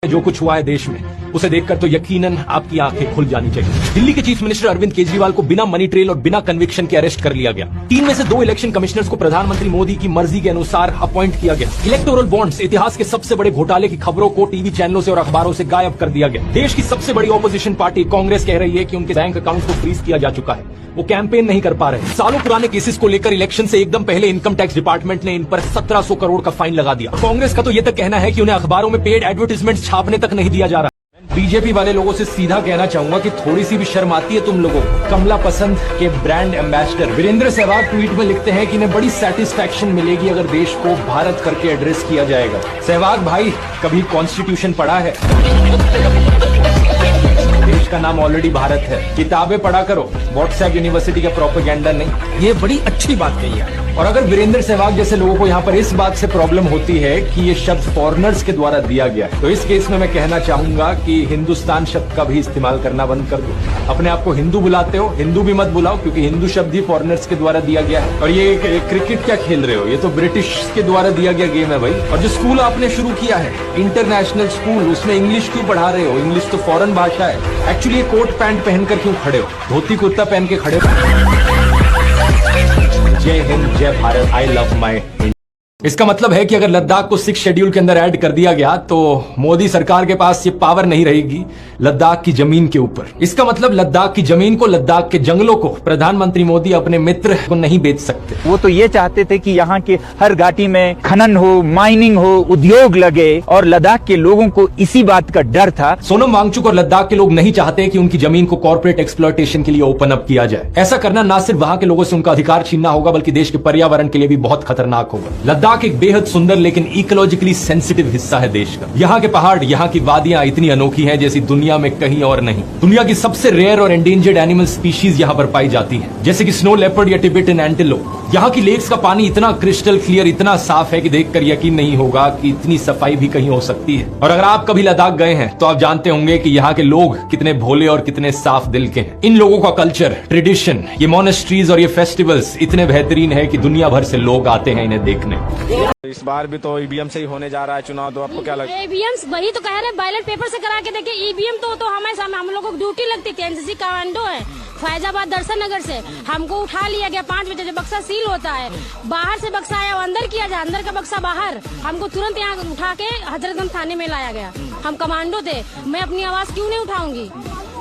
जो कुछ हुआ है देश में उसे देखकर तो यकीनन आपकी आंखें खुल जानी चाहिए। दिल्ली के चीफ मिनिस्टर अरविंद केजरीवाल को बिना मनी ट्रेल और बिना कन्विक्शन के अरेस्ट कर लिया गया। 3 में से 2 इलेक्शन कमिश्नर्स को प्रधानमंत्री मोदी की मर्जी के अनुसार अपॉइंट किया गया। इलेक्टोरल बॉन्ड्स, इतिहास के सबसे बड़े घोटाले की खबरों को टीवी चैनलों से और अखबारों से गायब कर दिया गया। देश की सबसे बड़ी ऑपोजिशन पार्टी कांग्रेस कह रही है कि उनके बैंक अकाउंट को फ्रीज किया जा चुका है, वो कैंपेन नहीं कर पा रहे। सालों पुराने केसेस को लेकर इलेक्शन से एकदम पहले इनकम टैक्स डिपार्टमेंट ने इन पर 1700 करोड़ का फाइन लगा दिया। कांग्रेस का तो ये तक कहना है कि उन्हें अखबारों में पेड एडवर्टाइजमेंट छापने तक नहीं दिया जा रहा। बीजेपी वाले लोगों से सीधा कहना चाहूंगा कि थोड़ी सी भी शर्म आती है तुम लोगों को। कमला पसंद के brand ambassador Virender Sehwag tweet में लिखते हैं कि इन्हें बड़ी सेटिस्फैक्शन मिलेगी अगर देश को भारत करके एड्रेस किया जाएगा। सहवाग भाई, कभी कॉन्स्टिट्यूशन पढ़ा है? देश का नाम ऑलरेडी भारत है। किताबें पढ़ा करो, व्हाट्सएप यूनिवर्सिटी का प्रोपेगेंडा नहीं। ये बड़ी अच्छी बात कही है। और अगर वीरेंद्र सहवाग जैसे लोगों को यहाँ पर इस बात से प्रॉब्लम होती है कि ये शब्द फॉरेनर्स के द्वारा दिया गया है, तो इस केस में मैं कहना चाहूंगा कि हिंदुस्तान शब्द का भी इस्तेमाल करना बंद कर दो। अपने आप को हिंदू बुलाते हो, हिंदू भी मत बुलाओ, क्योंकि हिंदू शब्द ही फॉरेनर्स के द्वारा दिया गया है। और ये क्रिकेट क्या खेल रहे हो? ये तो ब्रिटिश के द्वारा दिया गया गेम है भाई। और जो स्कूल आपने शुरू किया है, इंटरनेशनल स्कूल, उसमें इंग्लिश क्यों पढ़ा रहे हो? इंग्लिश तो फॉरेन भाषा है। एक्चुअली कोट पैंट पहनकर क्यों खड़े हो? धोती कुर्ता पहन के खड़े हो। जय हिंद, जय Bharat, I love my India. इसका मतलब है कि अगर लद्दाख को 6 शेड्यूल के अंदर ऐड कर दिया गया तो मोदी सरकार के पास ये पावर नहीं रहेगी लद्दाख की जमीन के ऊपर। इसका मतलब लद्दाख की जमीन को, लद्दाख के जंगलों को प्रधानमंत्री मोदी अपने मित्र को नहीं बेच सकते। वो तो ये चाहते थे कि यहाँ के हर घाटी में खनन हो, माइनिंग हो, उद्योग लगे, और लद्दाख के लोगों को इसी बात का डर था। सोनम वांगचुक और लद्दाख के लोग नहीं चाहते कि उनकी जमीन को कॉर्पोरेट एक्सप्लॉयटेशन के लिए ओपन अप किया जाए। ऐसा करना न सिर्फ वहां के लोगों से उनका अधिकार छीनना होगा, बल्कि देश के पर्यावरण के लिए भी बहुत खतरनाक होगा। लद्दाख एक बेहद सुंदर लेकिन इकोलॉजिकली सेंसिटिव हिस्सा है देश का। यहाँ के पहाड़, यहाँ की वादियां इतनी अनोखी हैं जैसी दुनिया में कहीं और नहीं। दुनिया की सबसे रेयर और एंडेंजर्ड एनिमल स्पीशीज यहाँ पर पाई जाती हैं, जैसे कि स्नो लेपर्ड या टिबेटन एंटीलोप। यहाँ की लेक्स का पानी इतना क्रिस्टल क्लियर, इतना साफ है कि देखकर यकीन नहीं होगा कि इतनी सफाई भी कहीं हो सकती है। और अगर आप कभी लद्दाख गए हैं तो आप जानते होंगे कि यहाँ के लोग कितने भोले और कितने साफ दिल के हैं। इन लोगों का कल्चर, ट्रेडिशन, ये मोनेस्ट्रीज और ये फेस्टिवल्स इतने बेहतरीन है कि दुनिया भर से लोग आते हैं इन्हें देखने। इस बार भी तो ईवीएम से ही होने जा रहा है चुनाव, तो आपको क्या लगता है? ईवीएम वही तो कह रहे हैं, बैलेट पेपर से करा के देखिए। ईवीएम तो हमें हम लोगों को ड्यूटी लगती थी, एनसीसी कमांडो है, फैजाबाद दर्शन नगर से हमको उठा लिया गया 5 बजे। जब बक्सा सील होता है, बाहर से बक्सा आया, अंदर किया जाए, अंदर का बक्सा बाहर, हमको तुरंत यहाँ उठा के हजरतगंज थाने में लाया गया। हम कमांडो थे, मैं अपनी आवाज क्यों नहीं उठाऊंगी?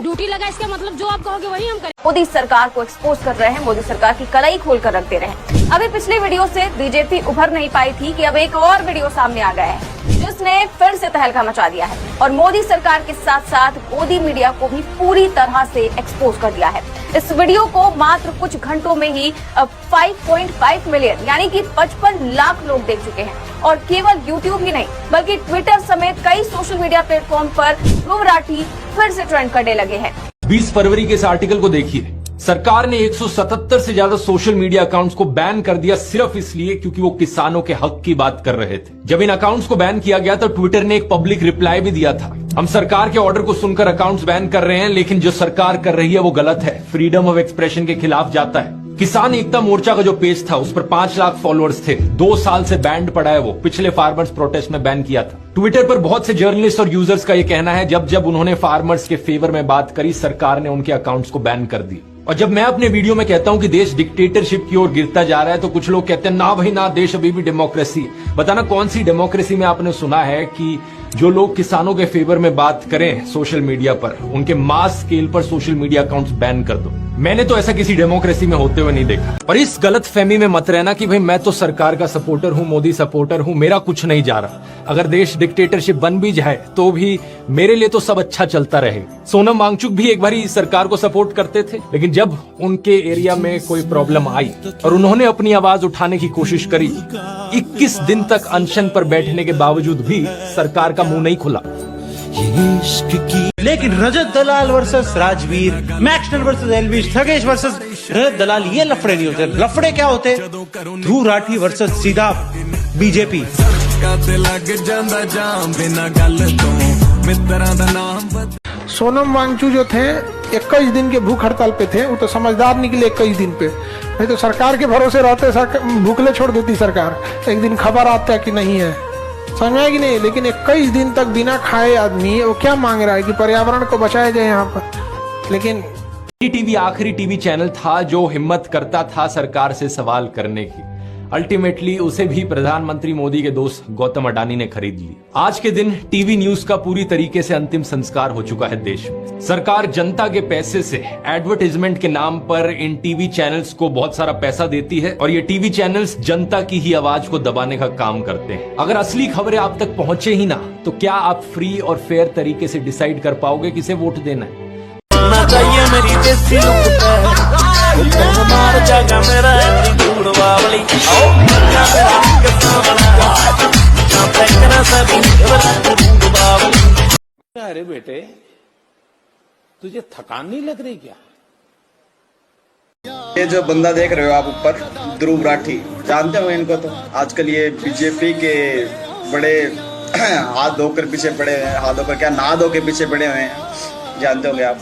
ड्यूटी लगा, इसका मतलब जो आप कहोगे वही हम करें। मोदी सरकार को एक्सपोज कर रहे हैं, मोदी सरकार की कलाई खोल कर रख दे रहे हैं। अभी पिछले वीडियो से बीजेपी उभर नहीं पाई थी कि अब एक और वीडियो सामने आ गया है जिसने फिर से तहलका मचा दिया है और मोदी सरकार के साथ साथ मोदी मीडिया को भी पूरी तरह से एक्सपोज कर दिया है। इस वीडियो को मात्र कुछ घंटों में ही 5.5 मिलियन यानी कि 55 लाख लोग देख चुके हैं। और केवल यूट्यूब ही नहीं बल्कि ट्विटर समेत कई सोशल मीडिया प्लेटफॉर्म पर ध्रुव राठी फिर से ट्रेंड करने लगे हैं। 20 फरवरी के इस आर्टिकल को देखिए। सरकार ने 177 से ज्यादा सोशल मीडिया अकाउंट्स को बैन कर दिया सिर्फ इसलिए क्योंकि वो किसानों के हक की बात कर रहे थे। जब इन अकाउंट्स को बैन किया गया तो ट्विटर ने एक पब्लिक रिप्लाई भी दिया था, हम सरकार के ऑर्डर को सुनकर अकाउंट्स बैन कर रहे हैं, लेकिन जो सरकार कर रही है वो गलत है, फ्रीडम ऑफ एक्सप्रेशन के खिलाफ जाता है। किसान एकता मोर्चा का जो पेज था उस पर 5 लाख फॉलोअर्स थे। 2 साल से बैंड पड़ा है वो, पिछले फार्मर्स प्रोटेस्ट में बैन किया था। ट्विटर पर बहुत से जर्नलिस्ट और यूजर्स का ये कहना है जब जब उन्होंने फार्मर्स के फेवर में बात करी, सरकार ने उनके अकाउंट्स को बैन कर दी। और जब मैं अपने वीडियो में कहता हूं कि देश डिक्टेटरशिप की ओर गिरता जा रहा है तो कुछ लोग कहते हैं ना भाई ना, देश अभी भी डेमोक्रेसी। बताना कौन सी डेमोक्रेसी में आपने सुना है कि जो लोग किसानों के फेवर में बात करें सोशल मीडिया पर, उनके मास स्केल पर सोशल मीडिया अकाउंट्स बैन कर दो। मैंने तो ऐसा किसी डेमोक्रेसी में होते हुए नहीं देखा। और इस गलत फहमी में मत रहना कि भाई मैं तो सरकार का सपोर्टर हूं, मोदी सपोर्टर हूं, मेरा कुछ नहीं जा रहा। अगर देश डिक्टेटरशिप बन भी जाए तो भी मेरे लिए तो सब अच्छा चलता रहे। सोनम वांगचुक भी एक बारी सरकार को सपोर्ट करते थे, लेकिन जब उनके एरिया में कोई प्रॉब्लम आई और उन्होंने अपनी आवाज उठाने की कोशिश करी, 21 दिन तक अनशन पर बैठने के बावजूद भी सरकार का मुंह नहीं खुला। लेकिन Rajat Dalal versus Rajveer, Maxwell versus Elvish, Thugesh versus Rajat Dalal, ये लफड़े नहीं होते। लफड़े क्या होते? ध्रुव राठी वर्सेस सीधा बीजेपी। सोनम वांगचुक जो थे 21 दिन के भूख हड़ताल पे थे, वो तो समझदार निकले 21 दिन पे, नहीं तो सरकार के भरोसे रहते भूखले छोड़ देती सरकार। एक दिन खबर आता है कि नहीं है समझ में आया कि नहीं? लेकिन 21 दिन तक बिना खाए आदमी वो क्या मांग रहा है कि पर्यावरण को बचाया जाए यहाँ पर। लेकिन टीवी आखिरी टीवी चैनल था जो हिम्मत करता था सरकार से सवाल करने की। अल्टीमेटली उसे भी प्रधानमंत्री मोदी के दोस्त गौतम अडानी ने खरीद ली। आज के दिन टीवी न्यूज का पूरी तरीके से अंतिम संस्कार हो चुका है देश में। सरकार जनता के पैसे से एडवर्टाइजमेंट के नाम पर इन टीवी चैनल्स को बहुत सारा पैसा देती है और ये टीवी चैनल्स जनता की ही आवाज को दबाने का काम करते हैं। अगर असली खबरें आप तक पहुंचे ही ना तो क्या आप फ्री और फेयर तरीके से डिसाइड कर पाओगे किसे वोट देना है? चाहिए मेरी देसी लुक पे मार जागा मेरा गुड़ बावली अरे बेटे तुझे थकान नहीं लग रही क्या? ये जो बंदा देख रहे हो आप ऊपर, ध्रुव राठी, जानते हो इनको? तो आजकल ये बीजेपी के बड़े हाथ धोकर पीछे पड़े हैं, हाथ धोकर क्या नहा धो के पीछे पड़े हुए हैं, जानते होंगे आप।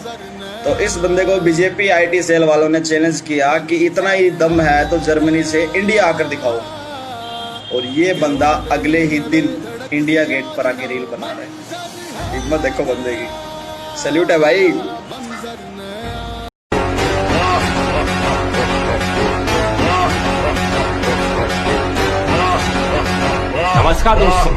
तो इस बंदे को बीजेपी आईटी सेल वालों ने चैलेंज किया कि इतना ही दम है तो जर्मनी से इंडिया आकर दिखाओ, और ये बंदा अगले ही दिन इंडिया गेट पर आके रील बना रहा है। हिम्मत देखो बंदे की, सैल्यूट है भाई। नमस्कार दोस्तों,